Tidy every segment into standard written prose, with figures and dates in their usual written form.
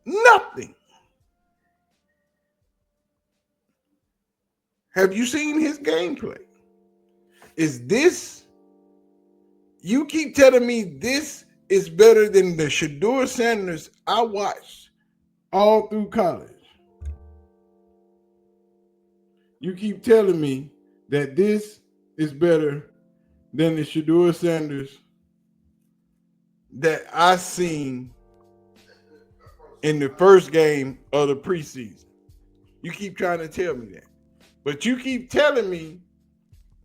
Nothing. Have you seen his gameplay? Is this, you keep telling me this is better than the Shedeur-sanders I watched all through college. You keep telling me that this is better than the Shedeur-sanders that I seen in the first game of the preseason. You keep trying to tell me that. But you keep telling me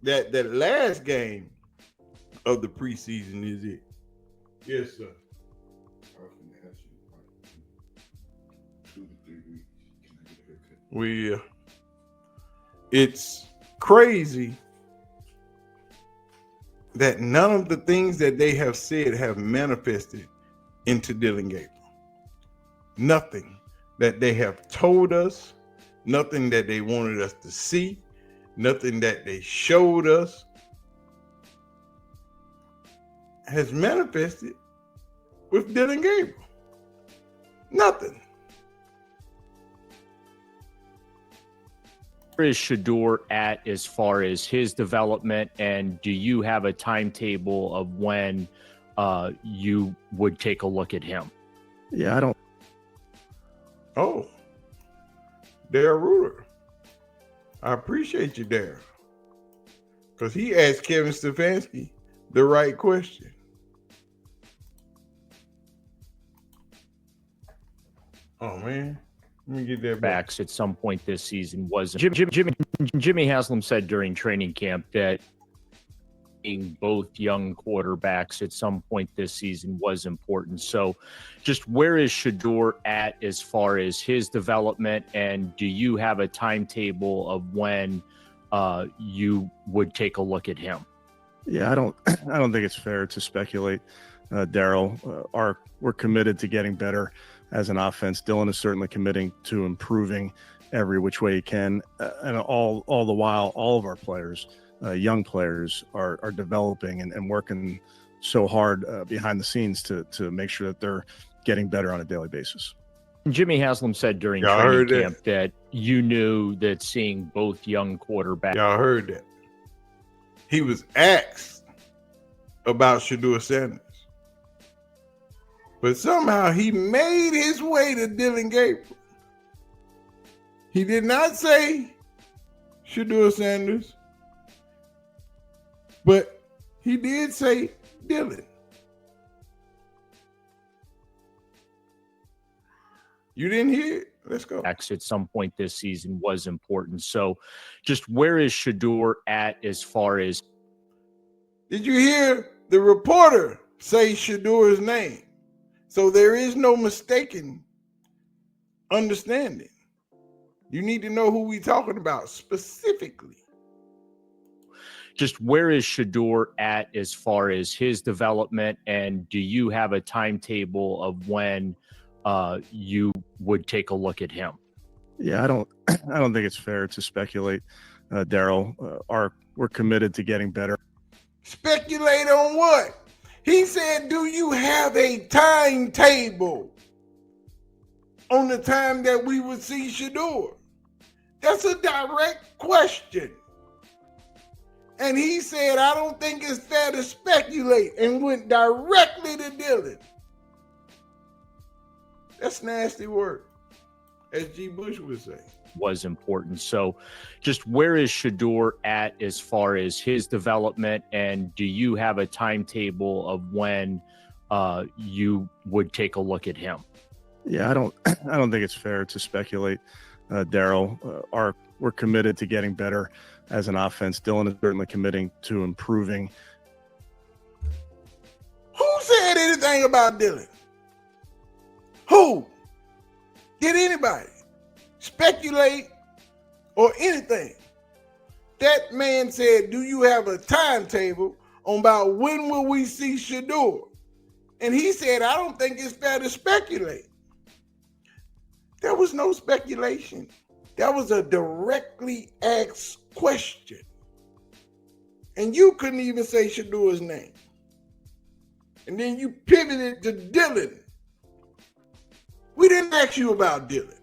that the last game of the preseason is it. Yes, sir. It's crazy that none of the things that they have said have manifested into Dylan Gabriel. Nothing that they have told us, nothing that they wanted us to see, nothing that they showed us has manifested with Dylan Gabriel. Nothing. Where is Shedeur at as far as his development, and do you have a timetable of when you would take a look at him? Yeah, I don't. Oh, Darryl Ruler. I appreciate you, Darryl, because he asked Kevin Stefanski the right question. Oh, man. Let me get that back. Backs at some point this season was Jimmy Haslam said during training camp that being both young quarterbacks at some point this season was important. So just where is Shedeur at as far as his development, and do you have a timetable of when you would take a look at him? Yeah, I don't think it's fair to speculate, Daryl. We're committed to getting better as an offense. Dylan is certainly committing to improving every which way he can, and all the while, all of our players, young players, are developing and working so hard behind the scenes to make sure that they're getting better on a daily basis. Jimmy Haslam said during training camp that you knew that seeing both young quarterbacks. Y'all heard that. He was asked about Shedeur-sanders, but somehow he made his way to Dylan Gabriel. He did not say Shedeur-sanders, but he did say Dylan. You didn't hear it? Let's go. At some point this season was important. So just where is Shedeur at as far as... Did you hear the reporter say Shedeur's name? So there is no mistaken understanding. You need to know who we're talking about specifically. Just where is Shedeur at as far as his development, and do you have a timetable of when you would take a look at him? Yeah, I don't think it's fair to speculate, Daryl. We're committed to getting better. Speculate on what? He said, do you have a timetable on the time that we would see Shedeur? That's a direct question. And he said, I don't think it's fair to speculate, and went directly to Dylan. That's nasty work, as G. Bush would say. Was important. So just where is Shedeur at as far as his development, and do you have a timetable of when you would take a look at him? Yeah, I don't think it's fair to speculate, Daryl. We're committed to getting better as an offense. Dylan is certainly committing to improving. Who said anything about Dylan? Who? Did anybody speculate or anything? That man said, do you have a timetable on about when will we see Shedeur? And he said, I don't think it's fair to speculate. There was no speculation. That was a directly asked question. And you couldn't even say Shedeur's name. And then you pivoted to Dylan. We didn't ask you about Dylan.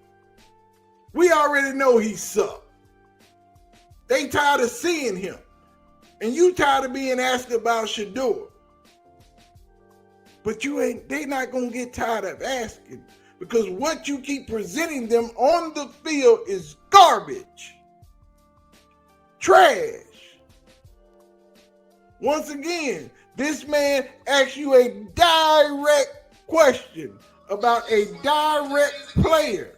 We already know he sucked. They tired of seeing him. And you tired of being asked about Shedeur. But they not going to get tired of asking, because what you keep presenting them on the field is garbage. Trash. Once again, this man asks you a direct question about a direct player.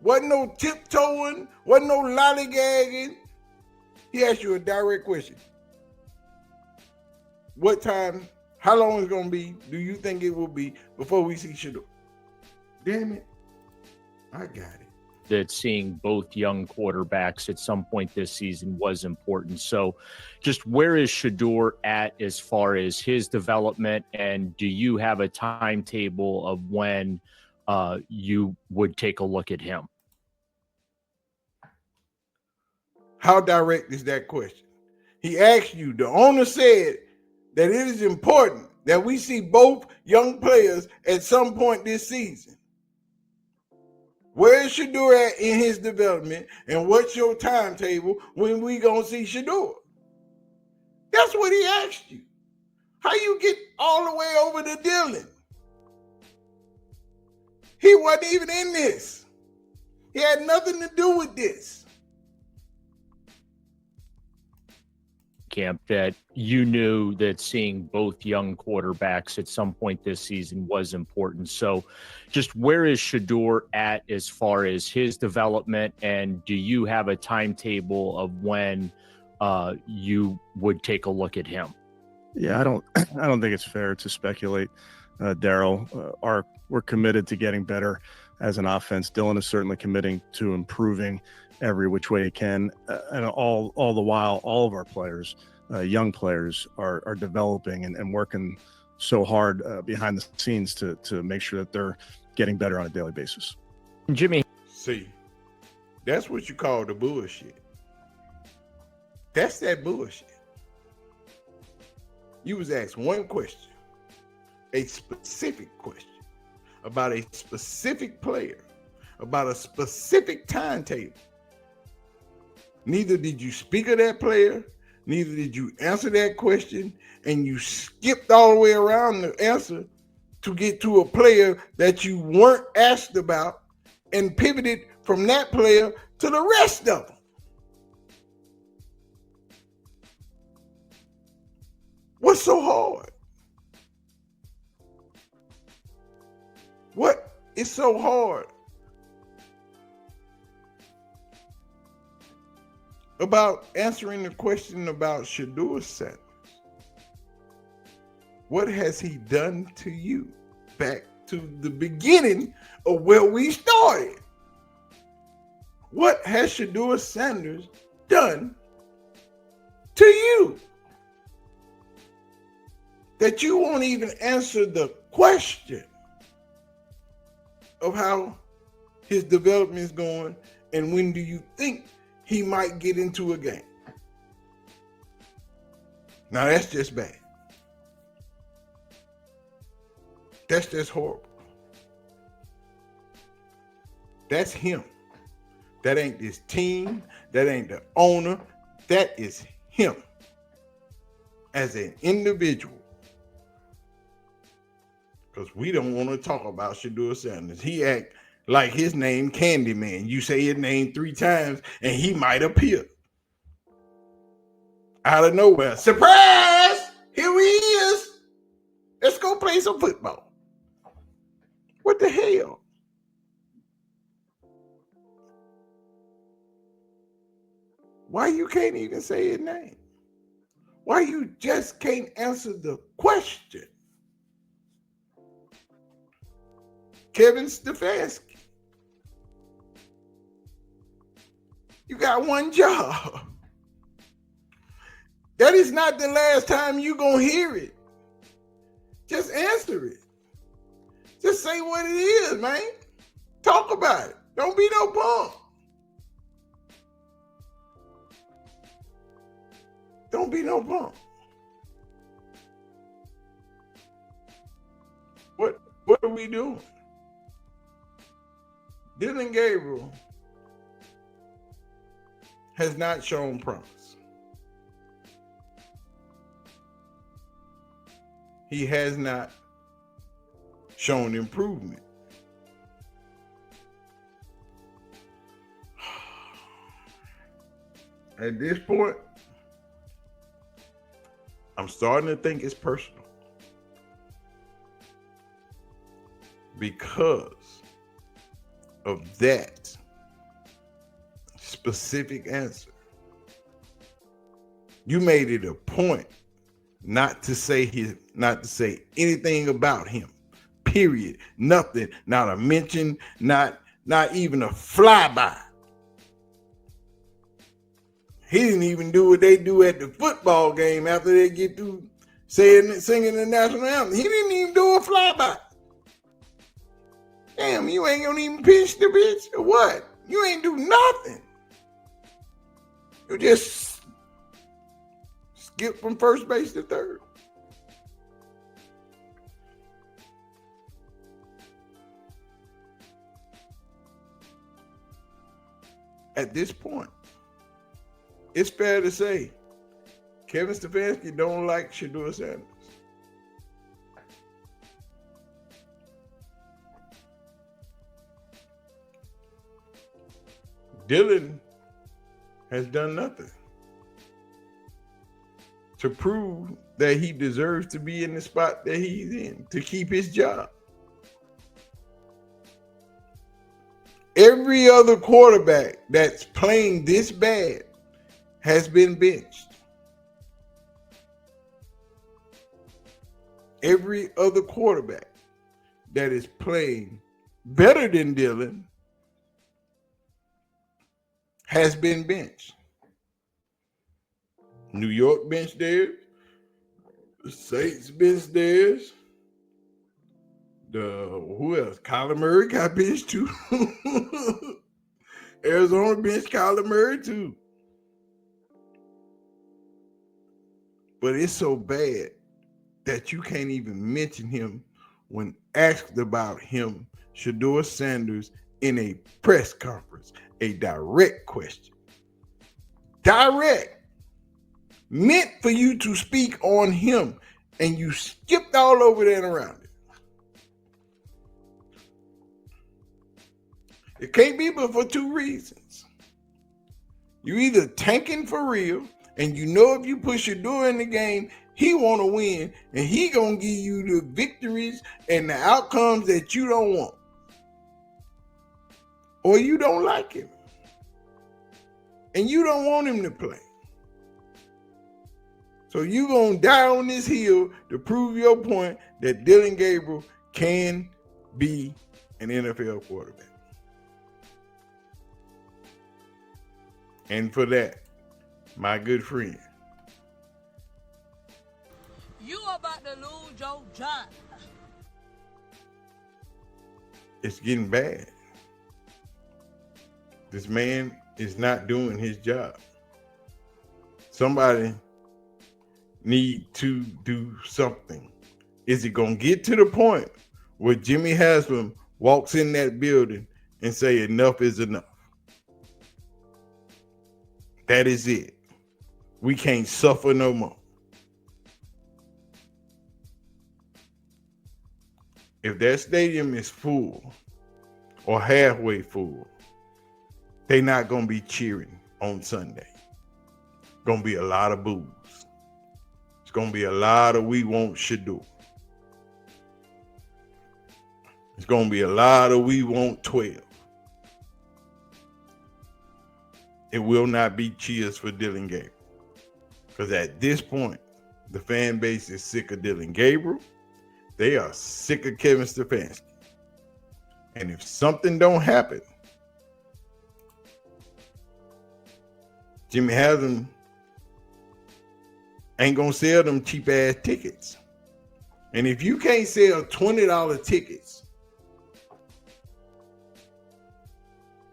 Wasn't no tiptoeing, wasn't no lollygagging. He asked you a direct question. What time, how long it's going to be, do you think it will be before we see Shedeur? Damn it. I got it. That seeing both young quarterbacks at some point this season was important. So just where is Shedeur at as far as his development? And do you have a timetable of when you would take a look at him? How direct is that question? He asked you, the owner said that it is important that we see both young players at some point this season. Where is Shedeur at in his development, and what's your timetable when we gonna see Shedeur? That's what he asked you. How you get all the way over to Dylan? He wasn't even in this. He had nothing to do with this. Camp, that you knew that seeing both young quarterbacks at some point this season was important. So just where is Shedeur at as far as his development, and do you have a timetable of when you would take a look at him? Yeah, I don't think it's fair to speculate, Daryl. We're committed to getting better as an offense. Dylan is certainly committing to improving every which way he can, and all the while, all of our players, young players, are developing and working so hard behind the scenes to make sure that they're getting better on a daily basis. Jimmy, see, that's what you call the bullshit. That's that bullshit. You was asked one question, a specific question about a specific player, about a specific timetable. Neither did you speak of that player, neither did you answer that question, and you skipped all the way around the answer to get to a player that you weren't asked about and pivoted from that player to the rest of them. What's so hard? What is so hard about answering the question about shedeursanders? What has he done to you? Back to the beginning of where we started. What has shedeursanders done to you that you won't even answer the question of how his development is going, and when do you think he might get into a game? Now that's just bad. That's just horrible. That's him. That ain't this team. That ain't the owner. That is him as an individual. Because we don't want to talk about Shedeursanders. He act like his name Candyman. You say his name 3 times and he might appear out of nowhere. Surprise! Here he is. Let's go play some football. What the hell? Why you can't even say his name? Why you just can't answer the question? Kevin Stefanski. You got one job. That is not the last time you're going to hear it. Just answer it. Just say what it is, man. Talk about it. Don't be no punk. Don't be no punk. we doing? Dillon Gabriel has not shown promise. He has not shown improvement. At this point, I'm starting to think it's personal. Because of that specific answer. You made it a point not to say anything about him. Period. Nothing. Not a mention, not even a flyby. He didn't even do what they do at the football game after they get through singing the national anthem. He didn't even do a flyby. Damn, you ain't gonna even pitch the bitch or what? You ain't do nothing. You just skip from first base to third. At this point, it's fair to say Kevin Stefanski don't like Shedeur Sanders. Dillon has done nothing to prove that he deserves to be in the spot that he's in, to keep his job. Every other quarterback that's playing this bad has been benched. Every other quarterback that is playing better than Dillon has been benched. New York benched theirs. The Saints benched theirs. Who else? Kyler Murray got benched too. Arizona benched Kyler Murray too. But it's so bad that you can't even mention him when asked about him, Shedeur Sanders, in a press conference. A direct question. Direct. Meant for you to speak on him, and you skipped all over that and around it. It can't be but for two reasons. You either tanking for real, and you know if you put Shedeur in the game, he want to win, and he gonna give you the victories and the outcomes that you don't want. Or you don't like him. And you don't want him to play. So you gonna die on this hill to prove your point that Dillon Gabriel can be an NFL quarterback. And for that, my good friend, you about to lose your job. It's getting bad. This man is not doing his job. Somebody need to do something. Is it going to get to the point where Jimmy Haslam walks in that building and say enough is enough? That is it. We can't suffer no more. If that stadium is full or halfway full, they're not going to be cheering on Sunday. Going to be a lot of boos. It's going to be a lot of we want Shedeur. It's going to be a lot of we want 12. It will not be cheers for Dillon Gabriel. Because at this point, the fan base is sick of Dillon Gabriel. They are sick of Kevin Stefanski. And if something don't happen, Jimmy Haslam ain't gonna sell them cheap ass tickets. And if you can't sell $20 tickets,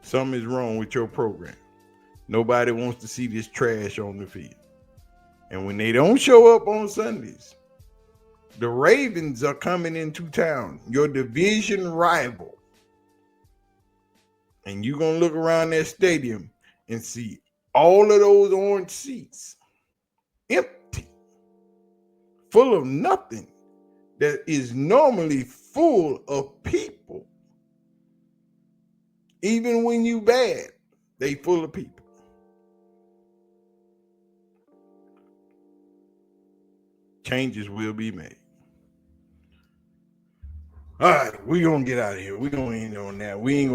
something is wrong with your program. Nobody wants to see this trash on the field. And when they don't show up on Sundays, The Ravens are coming into town, your division rival. And you're going to look around that stadium and see all of those orange seats empty, full of nothing that is normally full of people. Even when you bad, they full of people. Changes will be made. All right, we're going to get out of here. We're going to end on that. We ain't going